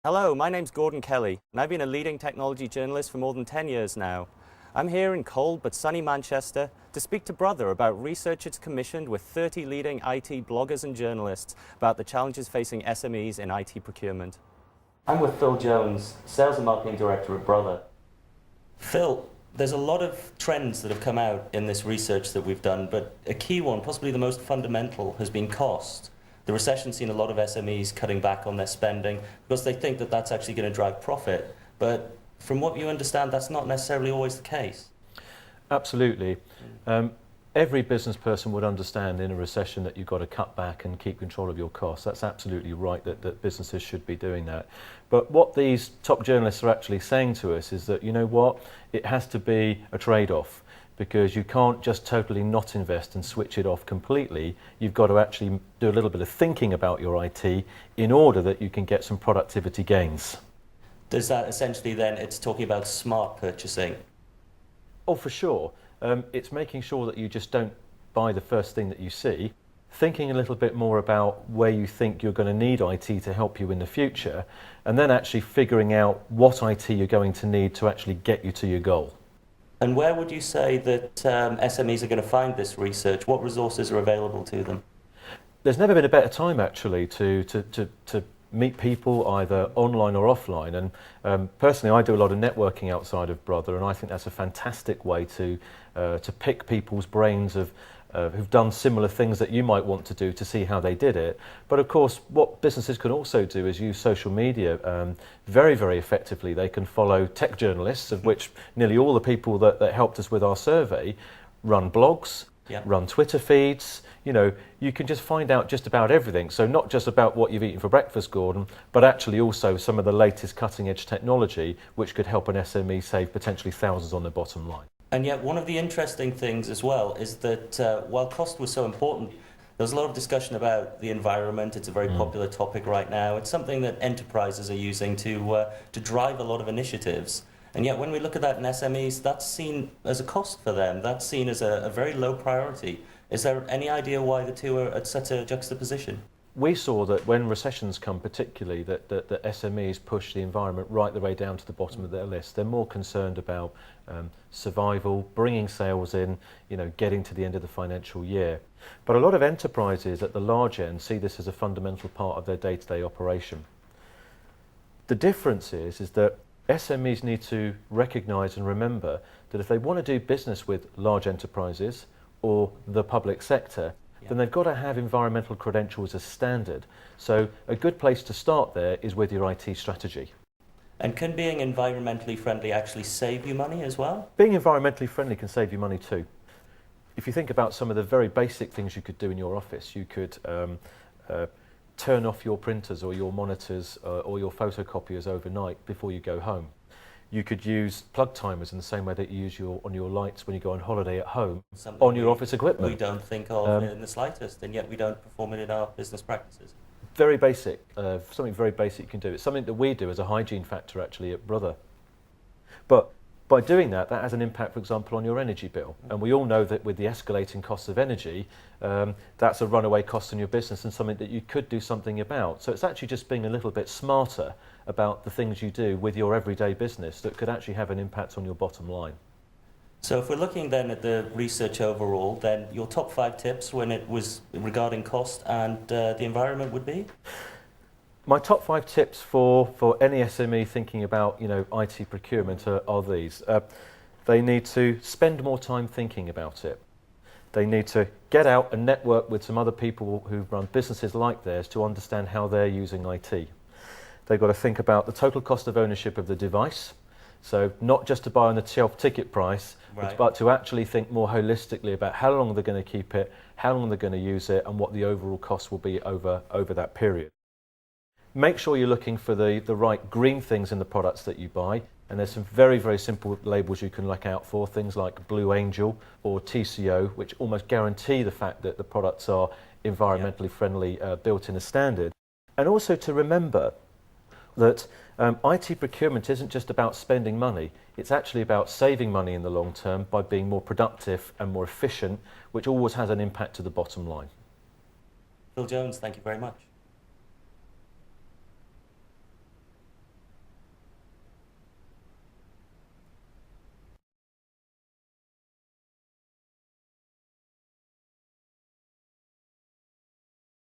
Hello, my name's Gordon Kelly, and I've been a leading technology journalist for more than 10 years now. I'm here in cold but sunny Manchester to speak to Brother about research it's commissioned with 30 leading IT bloggers and journalists about the challenges facing SMEs in IT procurement. I'm with Phil Jones, Sales and Marketing Director at Brother. Phil, there's a lot of trends that have come out in this research that we've done, but a key one, possibly the most fundamental, has been cost. The recession's seen a lot of SMEs cutting back on their spending because they think that that's actually going to drive profit. But from what you understand, that's not necessarily always the case. Absolutely. Every business person would understand in a recession that you've got to cut back and keep control of your costs. That's absolutely right that businesses should be doing that. But what these top journalists are actually saying to us is that, you know what, it has to be a trade-off. Because you can't just totally not invest and switch it off completely. You've got to actually do a little bit of thinking about your IT in order that you can get some productivity gains. Does that essentially then, it's talking about smart purchasing? Oh, for sure. It's making sure that you just don't buy the first thing that you see, thinking a little bit more about where you think you're going to need IT to help you in the future, and then actually figuring out what IT you're going to need to actually get you to your goal. And where would you say that SMEs are going to find this research? What resources are available to them? There's never been a better time actually to meet people either online or offline. And personally, I do a lot of networking outside of Brother, and I think that's a fantastic way to pick people's brains of who've done similar things that you might want to do to see how they did it. But of course, what businesses can also do is use social media very, very effectively. They can follow tech journalists, of which nearly all the people that helped us with our survey run blogs, run Twitter feeds. You know, you can just find out just about everything. So not just about what you've eaten for breakfast, Gordon, but actually also some of the latest cutting edge technology, which could help an SME save potentially thousands on their bottom line. And yet one of the interesting things as well is that while cost was so important, there's a lot of discussion about the environment. It's a very popular topic right now. It's something that enterprises are using to drive a lot of initiatives. And yet when we look at that in SMEs, that's seen as a cost for them. That's seen as a very low priority. Is there any idea why the two are at such a juxtaposition? We saw that when recessions come particularly, that SMEs push the environment right the way down to the bottom of their list. They're more concerned about survival, bringing sales in, you know, getting to the end of the financial year. But a lot of enterprises at the large end see this as a fundamental part of their day-to-day operation. The difference is that SMEs need to recognise and remember that if they want to do business with large enterprises or the public sector, then they've got to have environmental credentials as standard. So a good place to start there is with your IT strategy. And can being environmentally friendly actually save you money as well? Being environmentally friendly can save you money too. If you think about some of the very basic things you could do in your office, you could turn off your printers or your monitors or your photocopiers overnight before you go home. You could use plug timers in the same way that you use on your lights when you go on holiday at home, Something on your office equipment. We don't think of in the slightest, and yet we don't perform it in our business practices. Very basic, something very basic you can do. It's something that we do as a hygiene factor actually at Brother. But by doing that, that has an impact, for example, on your energy bill. And we all know that with the escalating costs of energy, that's a runaway cost in your business and something that you could do something about. So it's actually just being a little bit smarter about the things you do with your everyday business that could actually have an impact on your bottom line. So if we're looking then at the research overall, then your top 5 tips when it was regarding cost and the environment would be? My top 5 tips for any SME thinking about, you know, IT procurement are these. They need to spend more time thinking about it. They need to get out and network with some other people who run businesses like theirs to understand how they're using IT. They've got to think about the total cost of ownership of the device. So not just to buy on the shelf ticket price, but to actually think more holistically about how long they're going to keep it, how long they're going to use it, and what the overall cost will be over that period. Make sure you're looking for the right green things in the products that you buy. And there's some very, very simple labels you can look out for, things like Blue Angel or TCO, which almost guarantee the fact that the products are environmentally friendly, built in as standard. And also to remember that IT procurement isn't just about spending money, it's actually about saving money in the long term by being more productive and more efficient, which always has an impact to the bottom line. Phil Jones, thank you very much.